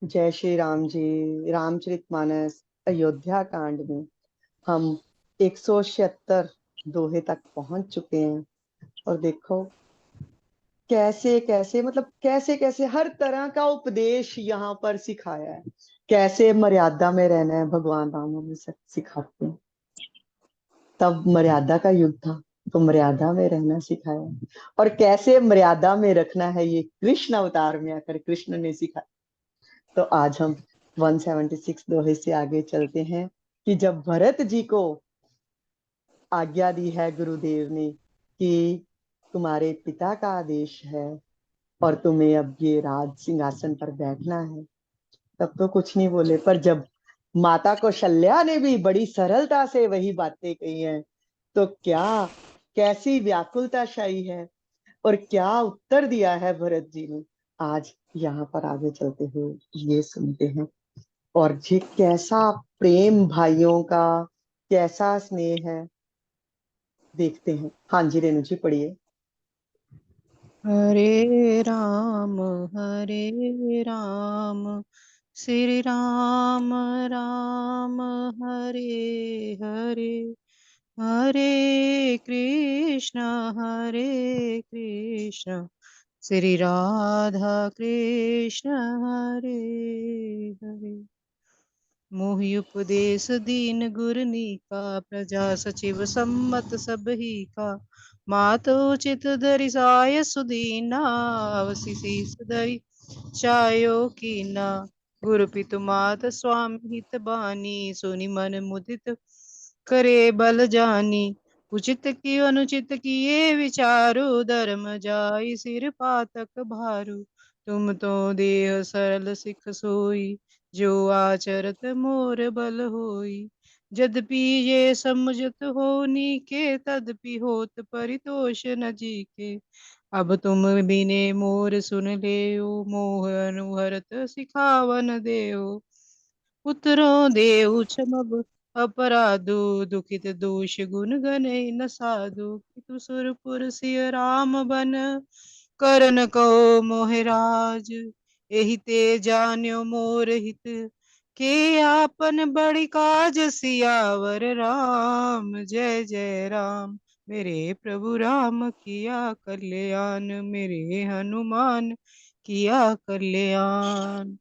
जय श्री राम जी। रामचरितमानस अयोध्या कांड में हम 176 दोहे तक पहुंच चुके हैं। और देखो कैसे कैसे मतलब कैसे कैसे हर तरह का उपदेश यहाँ पर सिखाया है। कैसे मर्यादा में रहना है भगवान राम हमें सिखाते हैं। तब मर्यादा का युग था तो मर्यादा में रहना सिखाया, और कैसे मर्यादा में रखना है ये कृष्ण अवतार में आकर कृष्ण ने सिखाया। तो आज हम 176 दोहे से आगे चलते हैं कि जब भरत जी को आज्ञा दी है गुरुदेव ने कि तुम्हारे पिता का आदेश है और तुम्हें अब ये राज सिंहासन पर बैठना है, तब तो कुछ नहीं बोले। पर जब माता कौशल्या ने भी बड़ी सरलता से वही बातें कही हैं, तो क्या कैसी व्याकुलता छाई है और क्या उत्तर दिया है भरत जी ने। आज यहाँ पर आगे चलते हुए ये सुनते हैं। और ये कैसा प्रेम भाइयों का, कैसा स्नेह है, देखते हैं। हाँ जी रेणु जी पढ़िए। हरे राम श्री राम राम हरे हरे हरे कृष्ण श्री राधा कृष्ण हरे हरे। मोहि उपदेश दीन गुरनी का, प्रजा सचिव सम्मत सब ही का। मातो चित धरि साय सुदीना, अवसि शीस धरि चायो कीना। गुरु पितु मात स्वामी हित बानी, सुनि मन मुदित करे बल जानी। उचित की अनुचित किए विचारु, धर्म जाई सिर पातक भारू। तुम तो देह सरल सिख सोई, जो आचरत मोर बल होई। यद्यपि ये समुझत होनी के, तदपि होत परितोष न जीके। अब तुम बिने मोर सुन ले, मोह अनुहरत सिखावन देओ। पुत्रों देऊ क्षमब अपराधो, दुखित दोष गुण गने न साधु। पितु सुरपुर सिय राम बन, करन को मोहराज। एहि ते जान्यो मोर हित, के आपन बड़ी काज सियावर राम। जय जय राम मेरे प्रभु राम, किया कल्याण मेरे हनुमान, किया कल्याण।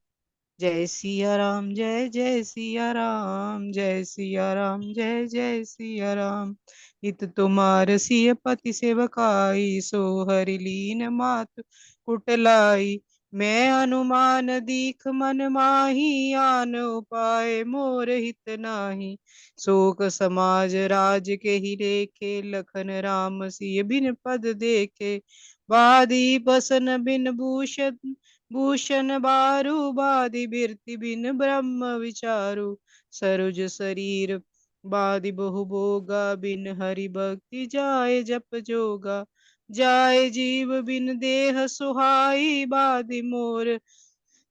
जय सिया राम जय जय सिया राम, जय सिया राम जय जय सिया राम। हित तुम्हार सिय पति सेवकाई, सो हरि लीन मात कुटलाई। मैं हनुमान दीख मन माही, आन उपाय मोर हित नाही। शोक समाज राज के ही लेखे, लखन राम सिय बिन पद देखे। बादी बसन बिन भूषण भूषण बारू, बादि बिरति बिन ब्रह्म विचारु। सरोज शरीर बादि बहु भोगा, बिन हरि भक्ति जाय जप जोगा। जाय जीव बिन देह सुहाई, बादि मोर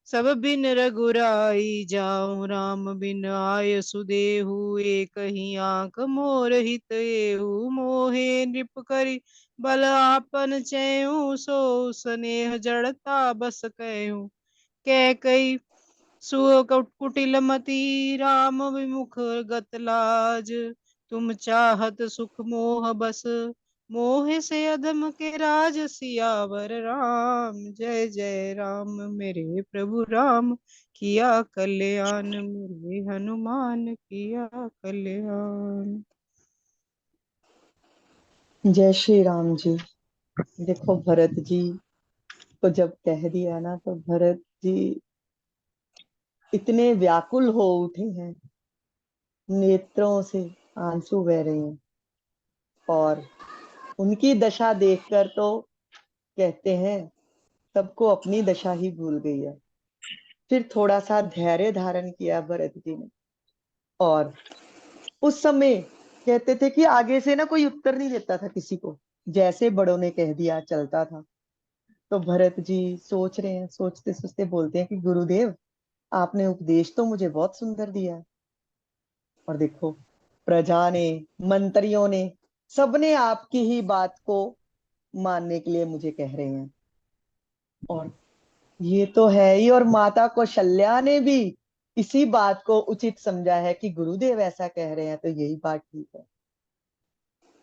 सब बिन रघुराई। जाऊं राम बिन आय सुदेहु, एक ही आंख मोर हित एहु। मोहे नृप करि बल आपन चेहु, सो स्नेह जड़ता बस कहूँ। कह कई सुअ कुटिल मति, राम विमुख गत लाज। तुम चाहत सुख मोह बस, मोह से अधम के राज। सियावर राम जय जय राम मेरे प्रभु राम, किया कल्याण मेरे हनुमान, किया कल्याण। जय श्री राम जी। देखो भरत जी को जब कह दिया ना, तो भरत जी इतने व्याकुल हो उठे हैं, नेत्रों से आंसू बह रहे हैं। और उनकी दशा देखकर तो कहते हैं सबको अपनी दशा ही भूल गई है। फिर थोड़ा सा धैर्य धारण किया भरत जी ने। और उस समय कहते थे कि आगे से ना कोई उत्तर नहीं देता था किसी को, जैसे बड़ों ने कह दिया चलता था। तो भरत जी सोच रहे हैं, सोचते सोचते बोलते हैं कि गुरुदेव आपने उपदेश तो मुझे बहुत सुंदर दिया है। और देखो प्रजा ने, मंत्रियों ने, सबने आपकी ही बात को मानने के लिए मुझे कह रहे हैं। और ये तो है ही। और माता कौशल्या ने भी इसी बात को उचित समझा है कि गुरुदेव ऐसा कह रहे हैं तो यही बात ठीक है।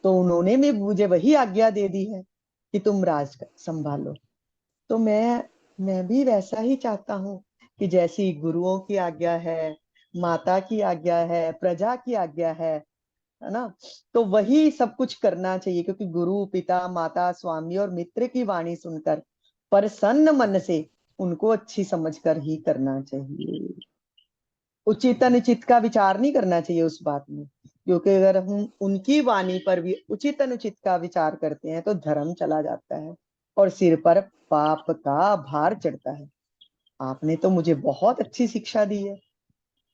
तो उन्होंने भी मुझे वही आज्ञा दे दी है कि तुम राज संभालो। तो मैं भी वैसा ही चाहता हूँ कि जैसी गुरुओं की आज्ञा है, माता की आज्ञा है, प्रजा की आज्ञा है ना, तो वही सब कुछ करना चाहिए। क्योंकि गुरु, पिता, माता, स्वामी और मित्र की वाणी सुनकर प्रसन्न मन से उनको अच्छी समझकर ही करना चाहिए। उचित अनुचित का विचार नहीं करना चाहिए उस बात में। क्योंकि अगर हम उनकी वाणी पर भी उचित अनुचित का विचार करते हैं तो धर्म चला जाता है और सिर पर पाप का भार चढ़ता है। आपने तो मुझे बहुत अच्छी शिक्षा दी है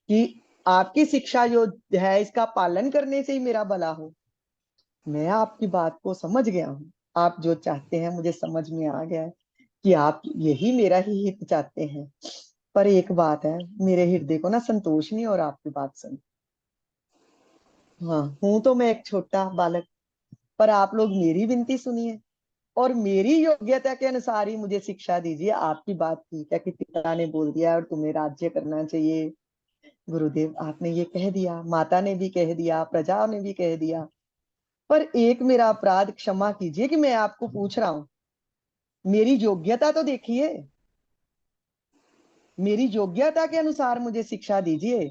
कि आपकी शिक्षा जो है इसका पालन करने से ही मेरा भला हो। मैं आपकी बात को समझ गया हूँ। आप जो चाहते हैं मुझे समझ में आ गया है कि आप यही मेरा ही हित चाहते हैं। पर एक बात है, मेरे हृदय को ना संतोष नहीं और आपकी बात सुन। हाँ, हूं तो मैं एक छोटा बालक, पर आप लोग मेरी विनती सुनिए और मेरी योग्यता के अनुसार ही मुझे शिक्षा दीजिए। आपकी बात ठीक है कि पिता ने बोल दिया और तुम्हें राज्य करना चाहिए। गुरुदेव आपने ये कह दिया, माता ने भी कह दिया, प्रजा ने भी कह दिया। पर एक मेरा अपराध क्षमा कीजिए कि मैं आपको पूछ रहा हूं, मेरी योग्यता तो देखिए, मेरी योग्यता के अनुसार मुझे शिक्षा दीजिए।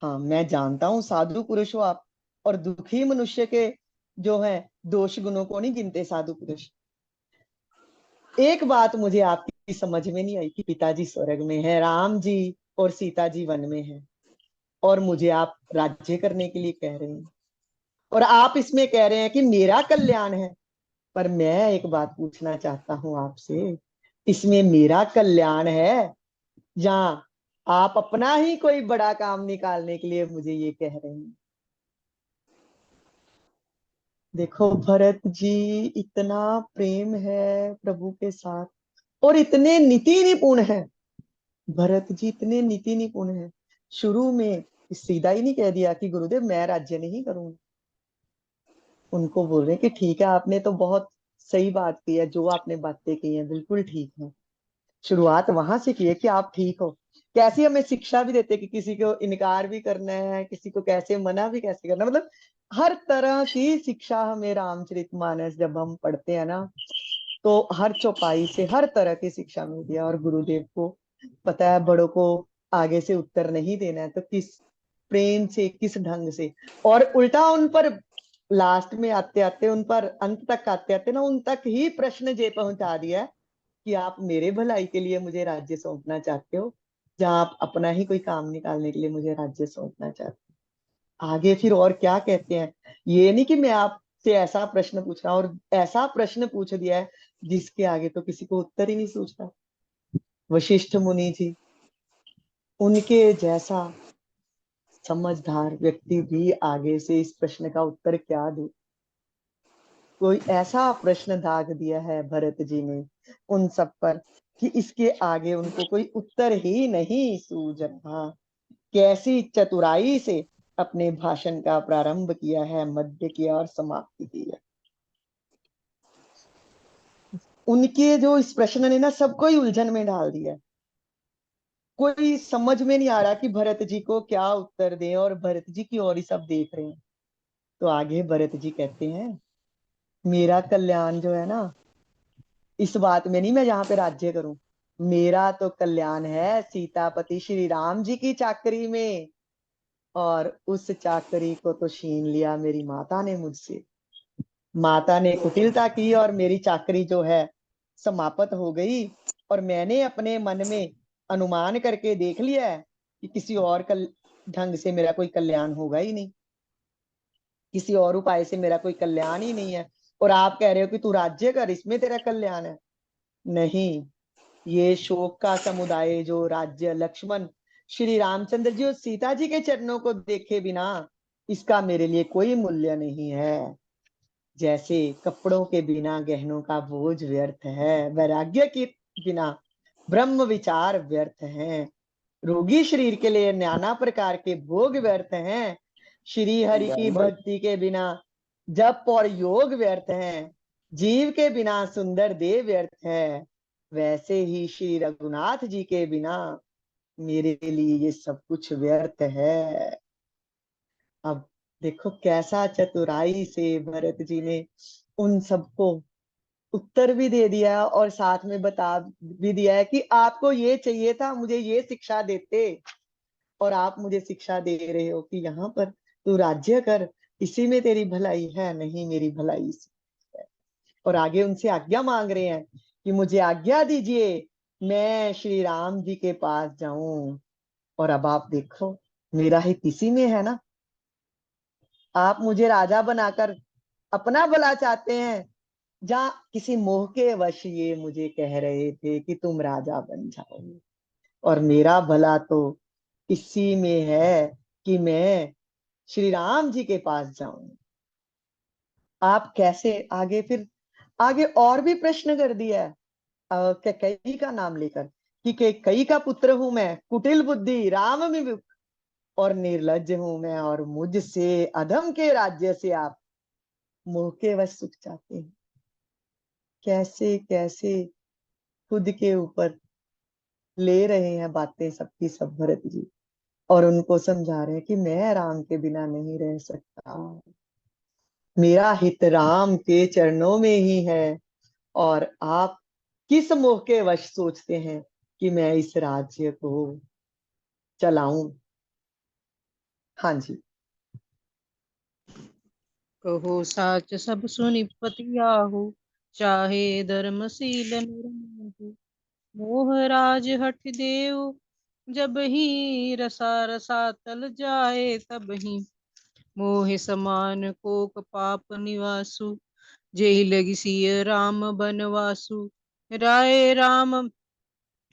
हाँ, मैं जानता हूँ साधु पुरुष हो आप, और दुखी मनुष्य के जो है दोष गुणों को नहीं गिनते साधु पुरुष। एक बात मुझे आपकी समझ में नहीं आई कि पिताजी स्वर्ग में है, राम जी और सीता जी वन में है, और मुझे आप राज्य करने के लिए कह रहे हैं, और आप इसमें कह रहे हैं कि मेरा कल्याण है। पर मैं एक बात पूछना चाहता हूं आपसे, इसमें मेरा कल्याण है या आप अपना ही कोई बड़ा काम निकालने के लिए मुझे ये कह रहे हैं? देखो भरत जी, इतना प्रेम है प्रभु के साथ और इतने नीति निपुण है। भरत जी इतने नीति निपुण है, शुरू में सीधा ही नहीं कह दिया कि गुरुदेव मैं राज्य नहीं करूंगा। उनको बोल रहे कि ठीक है, आपने तो बहुत सही बात की है, जो आपने बातें की हैं बिल्कुल ठीक है। शुरुआत वहां से की है कि आप ठीक हो। कैसी हमें शिक्षा भी देते कि किसी को इनकार भी करना है, किसी को कैसे मना भी कैसे करना, मतलब हर तरह की शिक्षा हमें रामचरितमानस जब हम पढ़ते हैं ना, तो हर चौपाई से हर तरह की शिक्षा मिलती है। और गुरुदेव को पता है बड़ों को आगे से उत्तर नहीं देना है, तो किस प्रेम से, किस ढंग से, और उल्टा उन पर लास्ट में आते आते, उन पर अंत तक आते आते ना, उन तक ही प्रश्न जे पहुंचा दिया है कि आप मेरे भलाई के लिए मुझे राज्य सौंपना चाहते हो, जहां आप अपना ही कोई काम निकालने के लिए मुझे राज्य सौंपना चाहते हो। आगे फिर और क्या कहते हैं, ये नहीं कि मैं आपसे ऐसा प्रश्न पूछ रहा हूं और ऐसा प्रश्न पूछ दिया है जिसके आगे तो किसी को उत्तर ही नहीं सूझता। वशिष्ठ मुनि जी, उनके जैसा समझदार व्यक्ति भी आगे से इस प्रश्न का उत्तर क्या दे। कोई ऐसा प्रश्न दाग दिया है भरत जी ने उन सब पर कि इसके आगे उनको कोई उत्तर ही नहीं सूझ रहा। कैसी चतुराई से अपने भाषण का प्रारंभ किया है, मध्य किया और समाप्ति की है। उनके जो इस प्रश्न ने ना सबको ही उलझन में डाल दिया। कोई समझ में नहीं आ रहा कि भरत जी को क्या उत्तर दें, और भरत जी की ओर ही सब देख रहे हैं। तो आगे भरत जी कहते हैं, मेरा कल्याण जो है ना, इस बात में नहीं मैं यहाँ पे राज्य करूं, मेरा तो कल्याण है सीतापति श्री राम जी की चाकरी में। और उस चाकरी को तो छीन लिया मेरी माता ने मुझसे। माता ने कुटिलता की और मेरी चाकरी जो है समाप्त हो गई। और मैंने अपने मन में अनुमान करके देख लिया है कि किसी और ढंग से मेरा कोई कल्याण होगा ही नहीं, किसी और उपाय से मेरा कोई कल्याण ही नहीं है। और आप कह रहे हो कि तू राज्य कर, इसमें तेरा कल्याण है। नहीं, ये शोक का समुदाय जो राज्य लक्ष्मण श्री रामचंद्र जी और सीता जी के चरणों को देखे बिना इसका मेरे लिए कोई मूल्य नहीं है। जैसे कपड़ों के बिना गहनों का बोझ व्यर्थ है, वैराग्य के बिना ब्रह्म विचार व्यर्थ है, रोगी शरीर के लिए नाना प्रकार के भोग व्यर्थ हैं, श्री हरि की भक्ति के बिना जप और योग व्यर्थ हैं, जीव के बिना सुंदर देह व्यर्थ है, वैसे ही श्री रघुनाथ जी के बिना मेरे लिए ये सब कुछ व्यर्थ है। अब देखो कैसा चतुराई से भरत जी ने उन सबको उत्तर भी दे दिया और साथ में बता भी दिया है कि आपको ये चाहिए था, मुझे ये शिक्षा देते, और आप मुझे शिक्षा दे रहे हो कि यहाँ पर तू राज्य कर, इसी में तेरी भलाई है। नहीं, मेरी भलाई इसी है। और आगे उनसे आज्ञा मांग रहे हैं कि मुझे आज्ञा दीजिए, मैं श्री राम जी के पास जाऊं। और अब आप देखो, मेरा हित इसी में है ना। आप मुझे राजा बनाकर अपना भला चाहते हैं, जहाँ किसी मोह के वश ये मुझे कह रहे थे कि तुम राजा बन जाओ। और मेरा भला तो इसी में है कि मैं श्री राम जी के पास जाऊं। आप कैसे आगे फिर आगे और भी प्रश्न कर दिया है कैकई का नाम लेकर कि कैकई का पुत्र हूं मैं, कुटिल बुद्धि राम विमुख और निर्लज्ज हूं मैं, और मुझसे अधम के राज्य से आप मोह के वश सुख चाहते हैं। कैसे कैसे खुद के ऊपर ले रहे हैं बातें सबकी सब भरत जी, और उनको समझा रहे हैं कि मैं राम के बिना नहीं रह सकता, मेरा हित राम के चरणों में ही है। और आप किस मोह के वश सोचते हैं कि मैं इस राज्य को चलाऊं। हाँ जी। कहो साच सब सुनि पति आहु, चाहे धर्मशील नर माहु। मोह राज हठ देव, जब ही रसा रसातल जाए तब ही। मोह समान कोक पाप निवासु, जेहि लगी सिय राम बनवासु। राय राम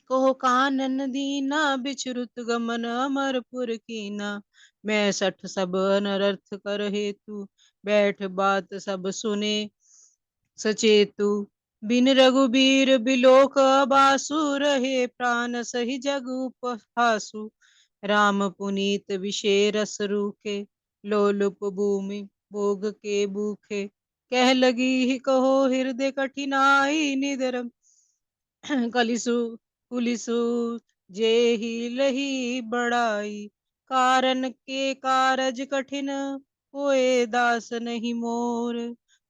कहो कानन दीना, बिचरुत गमन अमरपुर कीना। मैं सठ सब अनर्थ कर हेतु, बैठ बात सब सुने सचेतु। बिन रघुबीर बिलोक बासु, रहे प्राण सही जग उपहासु। राम पुनीत विषय रस रूखे, लोलुप भूमि भोग के भूखे। कह लगी ही कहो हृदय कठिनाई, निदर कलिसु पुलिसु जेहि लही बड़ाई। कारण के कारज कठिन, होए दास नहीं मोर।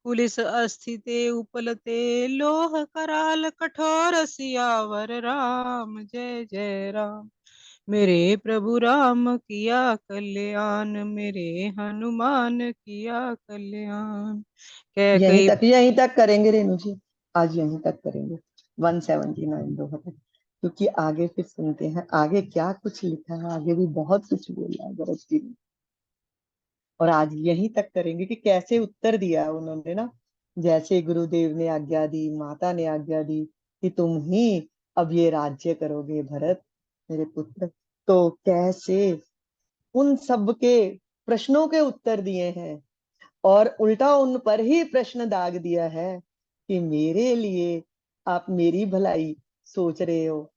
पुलिस अस्थिते उपलते, लोह कराल कठोर। सियावर राम जय जय राम। मेरे प्रभु राम किया कल्याण, मेरे हनुमान किया कल्याण। कह कई यहीं तक करेंगे रेणु जी, आज यहीं तक करेंगे 179 दोहा तक, क्योंकि आगे फिर सुनते हैं आगे क्या कुछ लिखा है। आगे भी बहुत कुछ बोला है भरत जी ने, और आज यहीं तक करेंगे कि कैसे उत्तर दिया उन्होंने ना। जैसे गुरुदेव ने आज्ञा दी, माता ने आज्ञा दी कि तुम ही अब ये राज्य करोगे भरत मेरे पुत्र, तो कैसे उन सब के प्रश्नों के उत्तर दिए हैं, और उल्टा उन पर ही प्रश्न दाग दिया है कि मेरे लिए आप मेरी भलाई सोच रहे हो,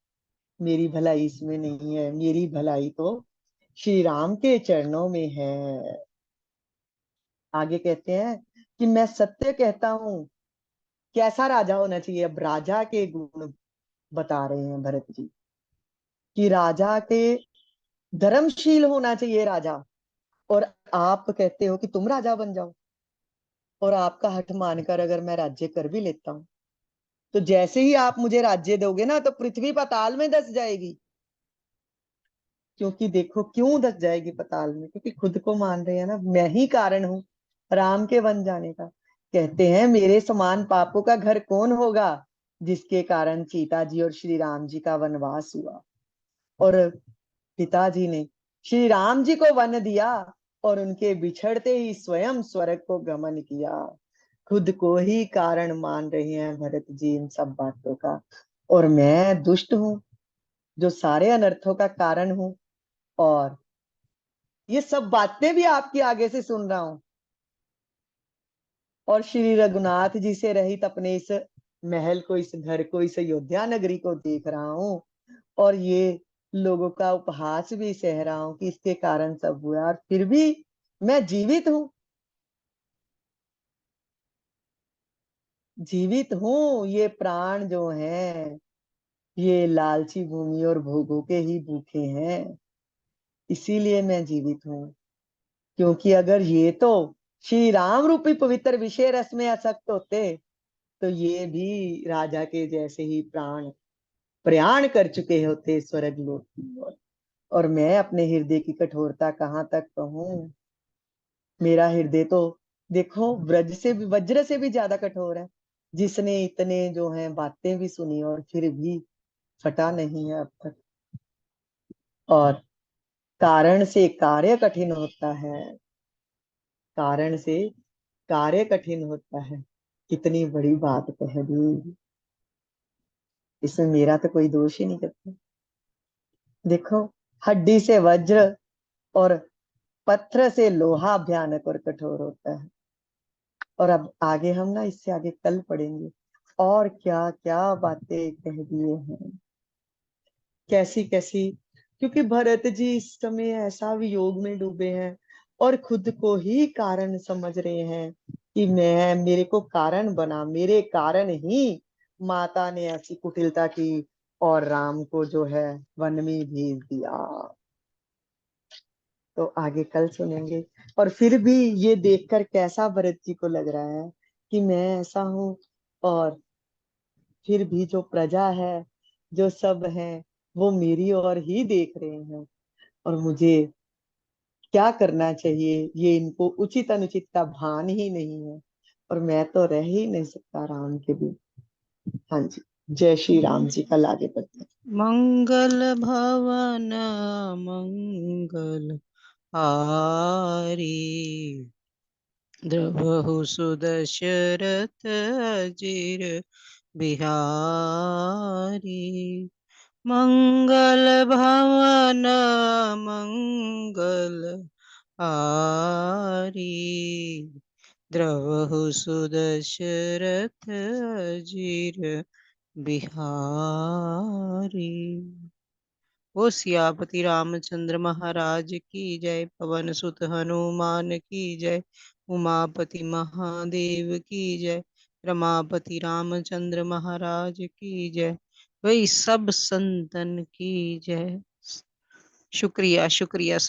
मेरी भलाई इसमें नहीं है, मेरी भलाई तो श्री राम के चरणों में है। आगे कहते हैं कि मैं सत्य कहता हूं। कैसा राजा होना चाहिए, अब राजा के गुण बता रहे हैं भरत जी कि राजा के धर्मशील होना चाहिए राजा, और आप कहते हो कि तुम राजा बन जाओ, और आपका हठ मानकर अगर मैं राज्य कर भी लेता हूं, तो जैसे ही आप मुझे राज्य दोगे ना, तो पृथ्वी पाताल में धस जाएगी। क्योंकि देखो क्यों धस जाएगी पाताल में, क्योंकि खुद को मान रहे हैं ना मैं ही कारण हूं राम के वन जाने का। कहते हैं मेरे समान पापों का घर कौन होगा, जिसके कारण सीता जी और श्री राम जी का वनवास हुआ, और पिताजी ने श्री राम जी को वन दिया, और उनके बिछड़ते ही स्वयं स्वर्ग को गमन किया। खुद को ही कारण मान रही हैं भरत जी इन सब बातों का, और मैं दुष्ट हूं जो सारे अनर्थों का कारण हूं, और ये सब बातें भी आपकी आगे से सुन रहा हूं, और श्री रघुनाथ जी से रहित अपने इस महल को, इस घर को, इस अयोध्या नगरी को देख रहा हूं, और ये लोगों का उपहास भी सह रहा हूं कि इसके कारण सब हुआ, और फिर भी मैं जीवित हूं। जीवित हूं, ये प्राण जो हैं ये लालची भूमि और भोगों के ही भूखे हैं, इसीलिए मैं जीवित हूँ। क्योंकि अगर ये तो श्री राम रूपी पवित्र विषय रस में आसक्त होते तो ये भी राजा के जैसे ही प्राण प्रयाण कर चुके होते स्वर्ग लोक की ओर। और मैं अपने हृदय की कठोरता कहाँ तक कहूँ। मेरा हृदय तो देखो ब्रज से भी, वज्र से भी ज्यादा कठोर है, जिसने इतने जो है बातें भी सुनी और फिर भी फटा नहीं है अब तक। और कारण से कार्य कठिन होता है, कारण से कार्य कठिन होता है। कितनी बड़ी बात कह दी, इसमें मेरा तो कोई दोष ही नहीं करता। देखो, हड्डी से वज्र और पत्थर से लोहा भयानक और कठोर होता है। और अब आगे हम ना इससे आगे कल पढ़ेंगे और क्या क्या बातें कह दिए हैं, कैसी कैसी। क्योंकि भरत जी इस समय ऐसा वियोग में डूबे हैं और खुद को ही कारण समझ रहे हैं कि मैं, मेरे को कारण बना, मेरे कारण ही माता ने ऐसी कुटिलता की और राम को जो है वन में भेज दिया। तो आगे कल सुनेंगे। और फिर भी ये देखकर कैसा भरत जी को लग रहा है कि मैं ऐसा हूं, और फिर भी जो प्रजा है, जो सब है, वो मेरी ओर ही देख रहे हैं। और मुझे क्या करना चाहिए ये इनको उचित अनुचित का भान ही नहीं है। और मैं तो रह ही नहीं सकता राम के बिना। हाँ जी, जय श्री राम जी। कल आगे बढ़ते हैं। मंगल भवन मंगल हारी, द्रवहु सुदशरथ अजिर बिहारी। मंगल भवन मंगल हारी, द्रवहु सुदशरथ अजिर बिहारी। वो सियापति रामचंद्र महाराज की जय, पवन सुत हनुमान की जय, उमापति महादेव की जय, रमापति रामचंद्र महाराज की जय, वही सब संतन की जय। शुक्रिया शुक्रिया सब।